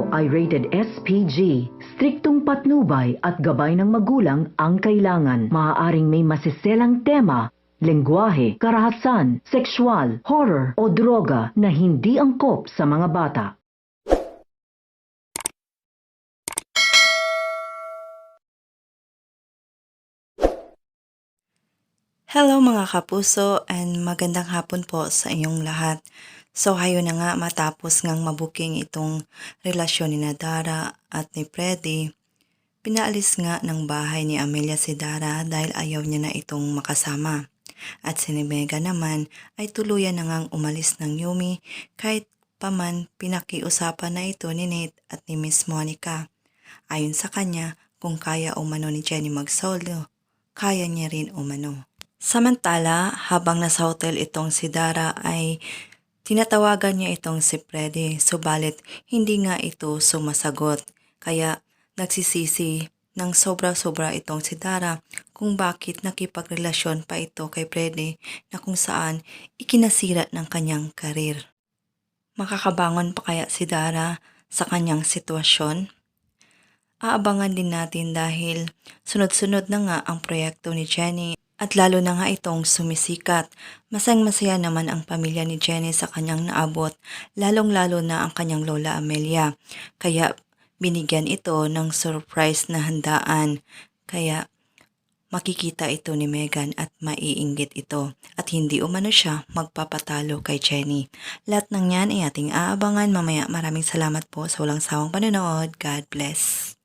ito ay rated SPG. Striktong patnubay at gabay ng magulang ang kailangan. Maaaring may masiselang tema, lengguwahe, karahasan, sexual, horror o droga na hindi angkop sa mga bata. Hello mga kapuso and magandang hapon po sa inyong lahat. So hayo na nga matapos ngang mabuking itong relasyon ni Dara at ni Freddy. Pinaalis nga ng bahay ni Amelia si Dara dahil ayaw niya na itong makasama. At si Mega naman ay tuluyan na ngang umalis ng Yumi kahit paman pinakiusapan na ito ni Nate at ni Miss Monica. Ayon sa kanya, kung kaya umano ni Jenny mag-solo, kaya niya rin umano. Samantala, habang nasa hotel itong si Dara ay tinatawagan niya itong si Freddy, subalit hindi nga ito sumasagot. Kaya nagsisisi ng sobra-sobra itong si Dara kung bakit nakipagrelasyon pa ito kay Freddy na kung saan ikinasira ng kanyang karir. Makakabangon pa kaya si Dara sa kanyang sitwasyon? Aabangan din natin dahil sunod-sunod na nga ang proyekto ni Jenny. At lalo na nga itong sumisikat. Masayang-masaya naman ang pamilya ni Jenny sa kanyang naabot, lalong-lalo na ang kanyang lola Amelia. Kaya binigyan ito ng surprise na handaan. Kaya makikita ito ni Megan at maiinggit ito. At hindi umano siya magpapatalo kay Jenny. Lahat ng yan ay ating aabangan mamaya. Maraming salamat po sa walang sawang panonood. God bless.